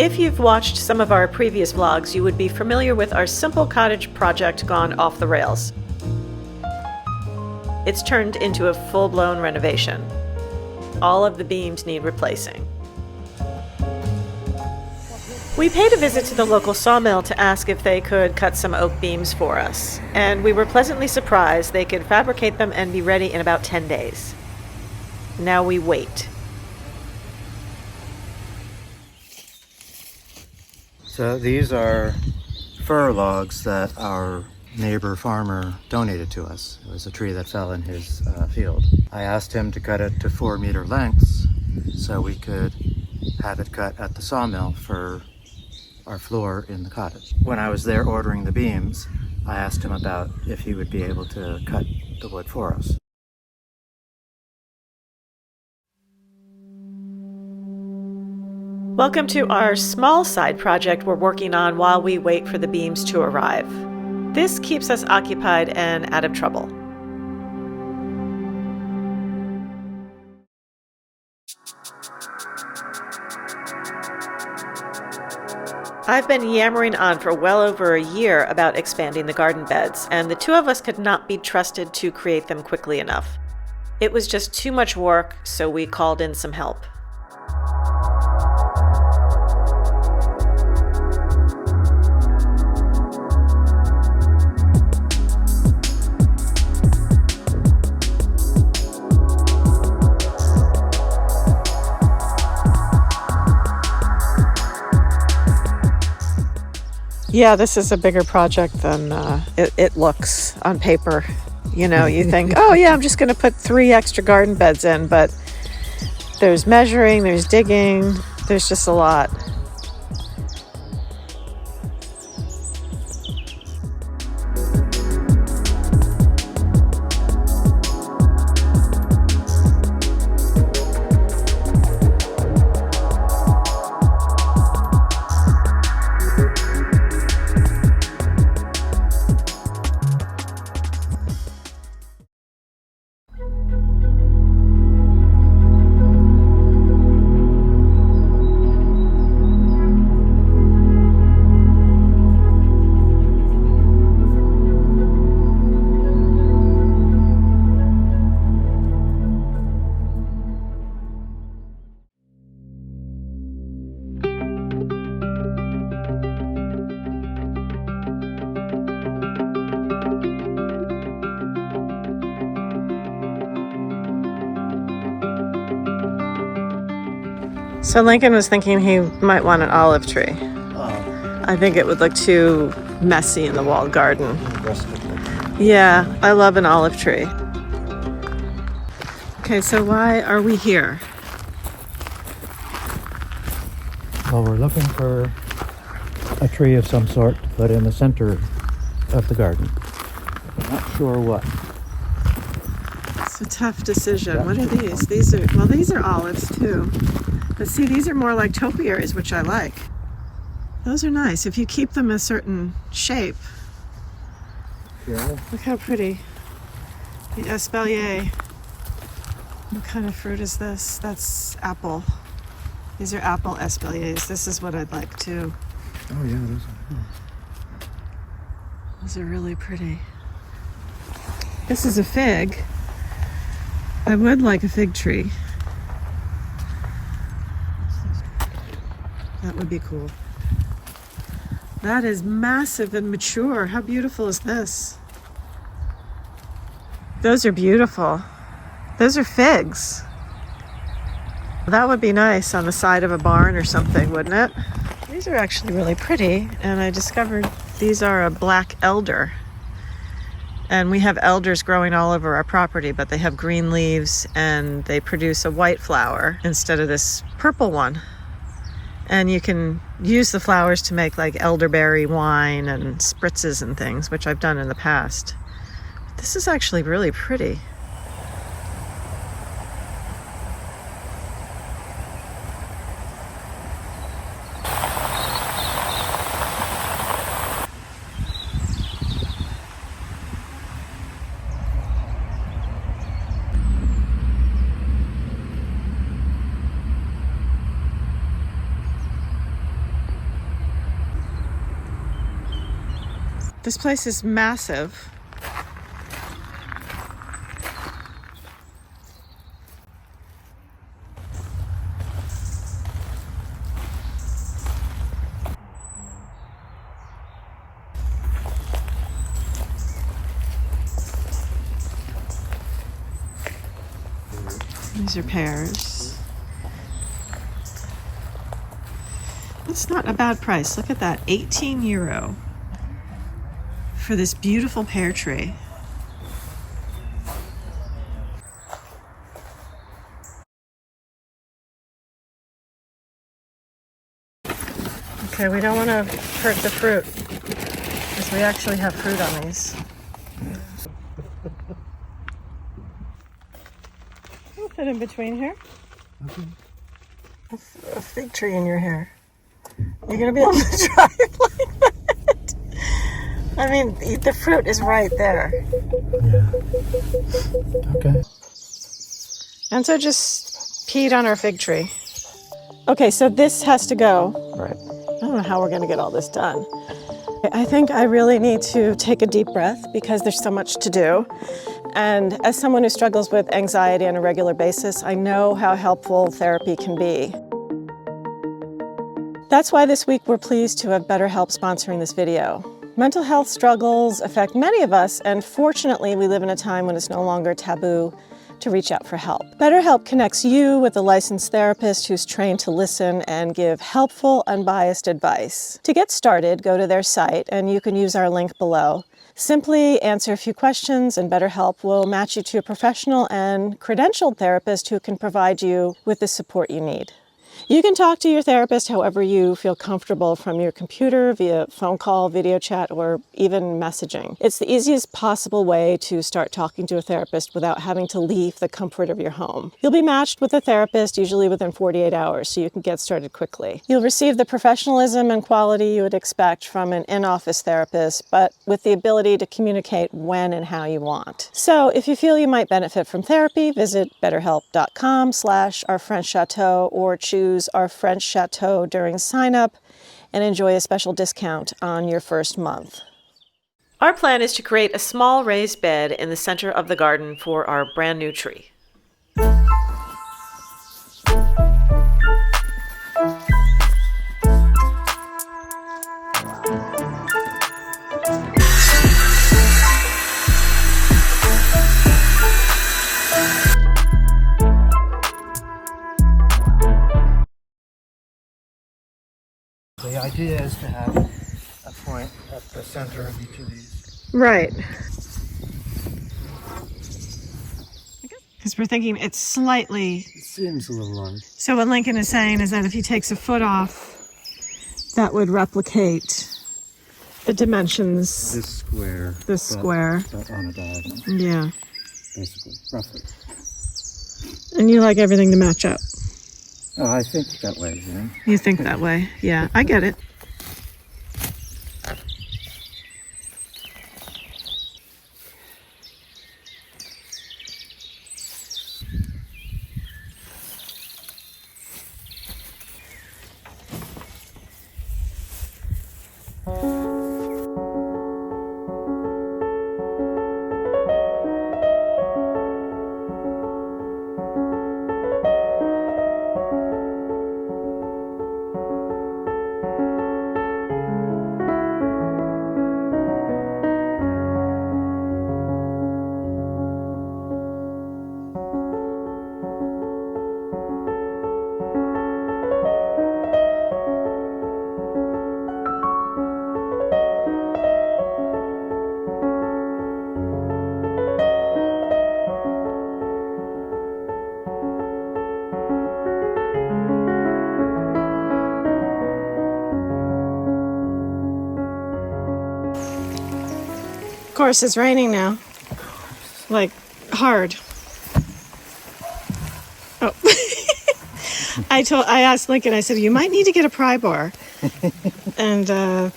If you've watched some of our previous vlogs, you would be familiar with our simple cottage project gone off the rails. It's turned into a full-blown renovation. All of the beams need replacing. We paid a visit to the local sawmill to ask if they could cut some oak beams for us, and we were pleasantly surprised they could fabricate them and be ready in about 10 days. Now we wait. So these are fir logs that our neighbor farmer donated to us. It was a tree that fell in his field. I asked him to cut it to 4-meter lengths so we could have it cut at the sawmill for our floor in the cottage. When I was there ordering the beams, I asked him about if he would be able to cut the wood for us. Welcome to our small side project we're working on while we wait for the beams to arrive. This keeps us occupied and out of trouble. I've been yammering on for well over a year about expanding the garden beds, and the two of us could not be trusted to create them quickly enough. It was just too much work, so we called in some help. Yeah, this is a bigger project than it looks on paper. You know, you think, oh yeah, I'm just going to put 3 extra garden beds in, but there's measuring, there's digging, there's just a lot. So Lincoln was thinking he might want an olive tree. I think it would look too messy in the walled garden. Yeah, I love an olive tree. Okay, so why are we here? Well, we're looking for a tree of some sort to put in the center of the garden. I'm not sure what. It's a tough decision. What are these? These are olives too. But see, these are more like topiaries, which I like. Those are nice if you keep them a certain shape. Yeah. Look how pretty. The espalier. What kind of fruit is this? That's apple. These are apple espaliers. This is what I'd like too. Oh yeah, those are cool. Those are really pretty. This is a fig. I would like a fig tree. That would be cool. That is massive and mature. How beautiful is this? Those are beautiful. Those are figs. That would be nice on the side of a barn or something, wouldn't it? These are actually really pretty, and I discovered these are a black elder. And we have elders growing all over our property, but they have green leaves and they produce a white flower instead of this purple one. And you can use the flowers to make like elderberry wine and spritzes and things, which I've done in the past. This is actually really pretty. This place is massive. These are pears. That's not a bad price. Look at that, 18 euro for this beautiful pear tree. Okay, we don't want to hurt the fruit because we actually have fruit on these. I'll fit in between here. Okay. A fig tree in your hair. You're gonna be able to try it like that. I mean, the fruit is right there. Yeah. Okay. And so just peed on our fig tree. Okay, so this has to go. Right. I don't know how we're gonna get all this done. I think I really need to take a deep breath because there's so much to do. And as someone who struggles with anxiety on a regular basis, I know how helpful therapy can be. That's why this week we're pleased to have BetterHelp sponsoring this video. Mental health struggles affect many of us, and fortunately we live in a time when it's no longer taboo to reach out for help. BetterHelp connects you with a licensed therapist who's trained to listen and give helpful, unbiased advice. To get started, go to their site, and you can use our link below. Simply answer a few questions and BetterHelp will match you to a professional and credentialed therapist who can provide you with the support you need. You can talk to your therapist however you feel comfortable from your computer, via phone call, video chat, or even messaging. It's the easiest possible way to start talking to a therapist without having to leave the comfort of your home. You'll be matched with a therapist usually within 48 hours, so you can get started quickly. You'll receive the professionalism and quality you would expect from an in-office therapist, but with the ability to communicate when and how you want. So if you feel you might benefit from therapy, visit betterhelp.com/ourfrench chateau or choose Our French Chateau during sign-up and enjoy a special discount on your first month. Our plan is to create a small raised bed in the center of the garden for our brand new tree. The idea is to have a point at the center of each of these. Right. Because we're thinking it's slightly... It seems a little large. So what Lincoln is saying is that if he takes a foot off, that would replicate the dimensions. This square. This square. But on a diagonal. Yeah. Basically, roughly. And you like everything to match up. Oh, I think that way, you know? You think that way. Yeah, I get it. Of course, it's raining now. Like, hard. Oh. I asked Lincoln, I said, you might need to get a pry bar. And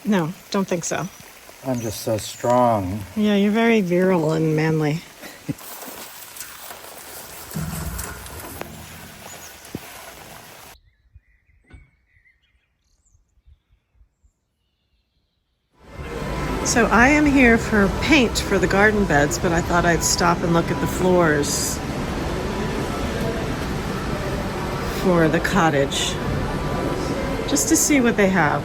no, don't think so. I'm just so strong. Yeah, you're very virile and manly. So I am here for paint for the garden beds, but I thought I'd stop and look at the floors for the cottage, just to see what they have.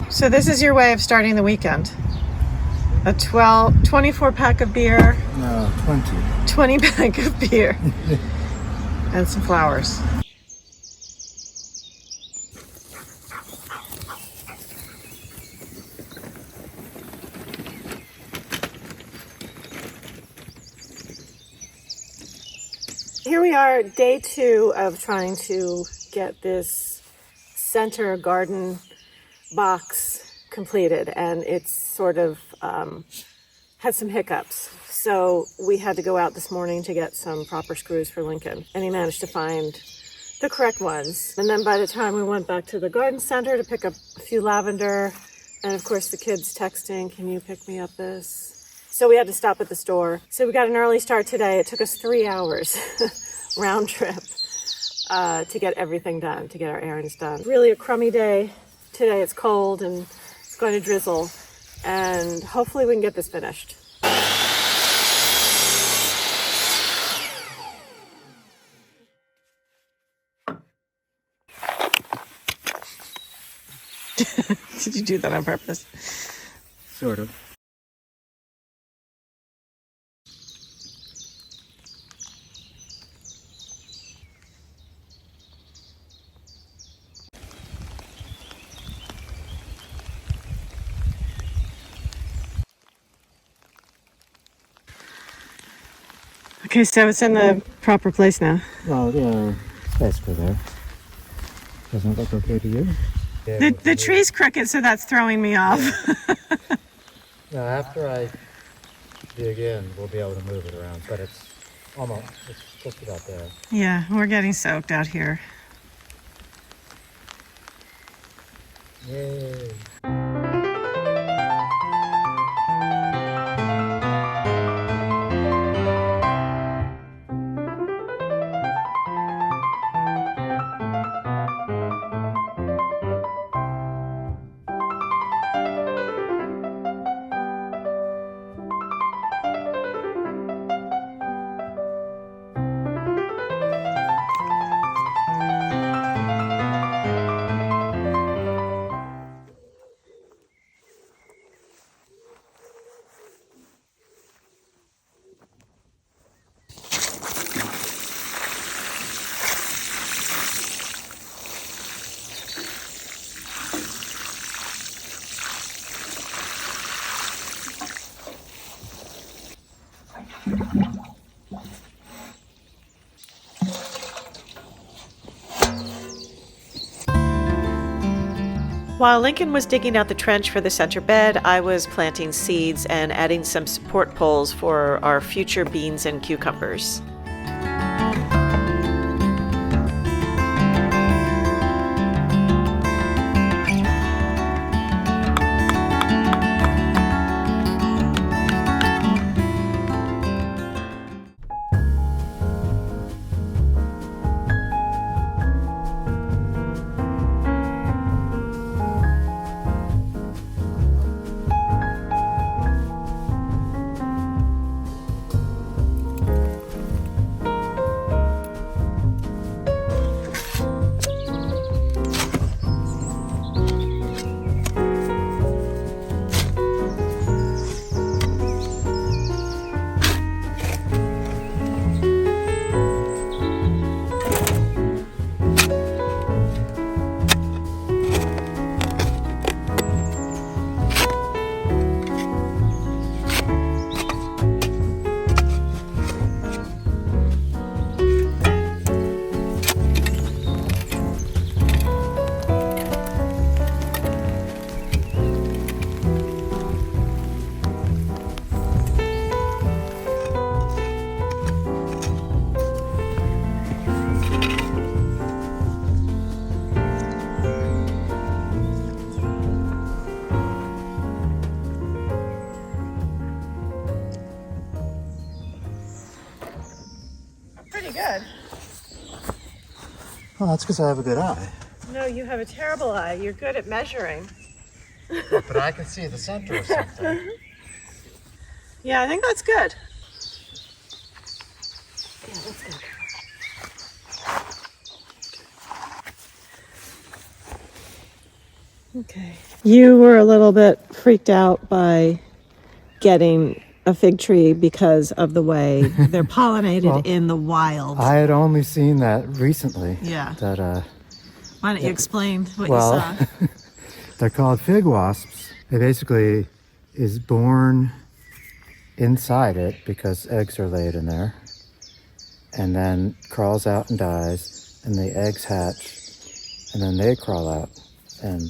So this is your way of starting the weekend. A 24 pack of beer. No, 20. 20 pack of beer. And some flowers. Here we are, day 2 of trying to get this center garden box completed, and it's sort of had some hiccups. So we had to go out this morning to get some proper screws for Lincoln, and he managed to find the correct ones. And then by the time we went back to the garden center to pick up a few lavender, and of course the kids texting, can you pick me up this? So we had to stop at the store. So we got an early start today. It took us 3 hours round trip to get everything done, to get our errands done. Really a crummy day. Today it's cold and it's going to drizzle, and hopefully we can get this finished. Did you do that on purpose? Sort of. Okay, so it's in the proper place now. Well, yeah, it's basically there. Doesn't it look okay to you? The tree's crooked, so that's throwing me off. Now, after I dig in, we'll be able to move it around, but it's just about there. Yeah, we're getting soaked out here. Yay. While Lincoln was digging out the trench for the center bed, I was planting seeds and adding some support poles for our future beans and cucumbers. good. Well, that's because I have a good eye. No, you have a terrible eye. You're good at measuring. But I can see the center of something. Yeah, I think that's good. Yeah, that's good. Okay. You were a little bit freaked out by getting a fig tree because of the way they're pollinated Well, in the wild. I had only seen that recently. Yeah. That Why don't you explain what you well, saw? they're called fig wasps. It basically is born inside it because eggs are laid in there, and then crawls out and dies, and the eggs hatch, and then they crawl out and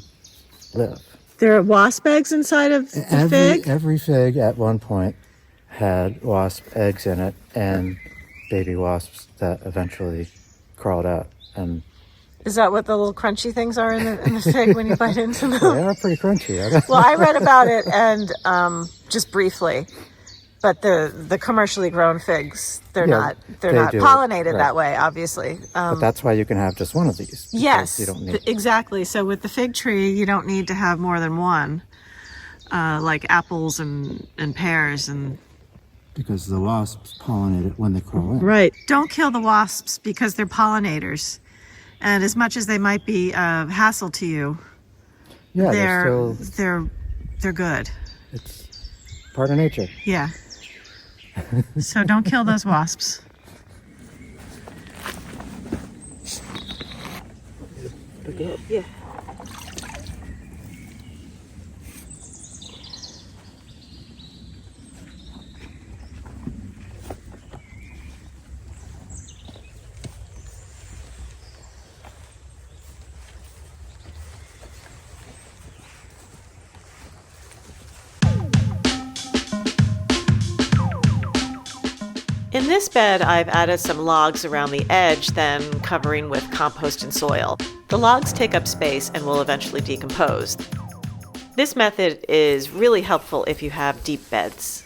live. There are wasp eggs inside of the fig? Every fig at one point had wasp eggs in it and baby wasps that eventually crawled out. And Is that what the little crunchy things are in the fig when you bite into them? they are pretty crunchy. Well, I read about it and just briefly, but the commercially grown figs, they're not pollinated that way, obviously. But that's why you can have just one of these. Yes, you don't need exactly. So with the fig tree, you don't need to have more than one, like apples and pears and. Because the wasps pollinate it when they crawl in. Right. Don't kill the wasps because they're pollinators, and as much as they might be a hassle to you, Yeah, they're good. It's part of nature. Yeah. So don't kill those wasps. Good. Yeah. In this bed, I've added some logs around the edge, then covering with compost and soil. The logs take up space and will eventually decompose. This method is really helpful if you have deep beds.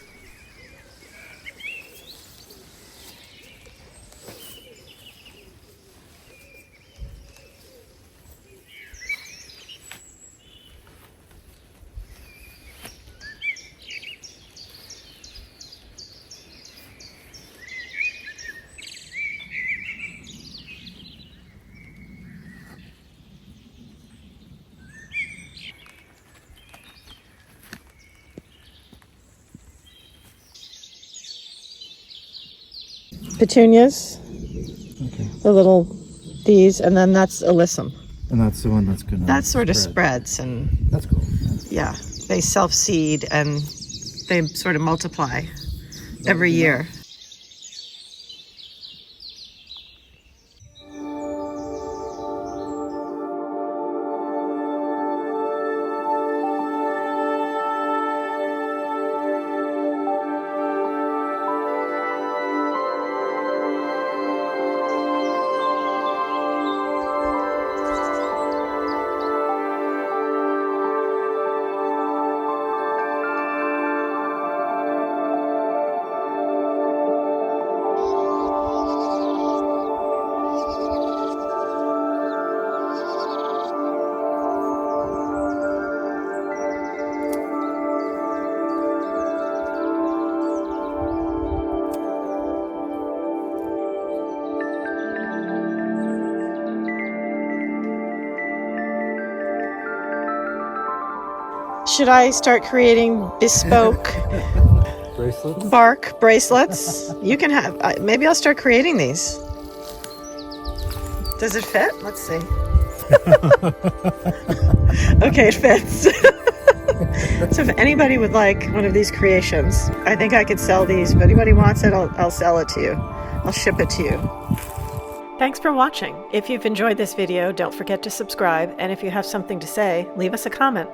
Petunias, Okay. the little, these, and then that's alyssum. And that's the one that's gonna. That sort of spreads, and That's cool. yeah, they self-seed and they sort of multiply every year. Should I start creating bespoke Bracelets? bark bracelets? You can have, maybe I'll start creating these. Does it fit? Let's see. Okay, it fits. So if anybody would like one of these creations, I think I could sell these. If anybody wants it, I'll sell it to you. I'll ship it to you. Thanks for watching. If you've enjoyed this video, don't forget to subscribe. And if you have something to say, leave us a comment.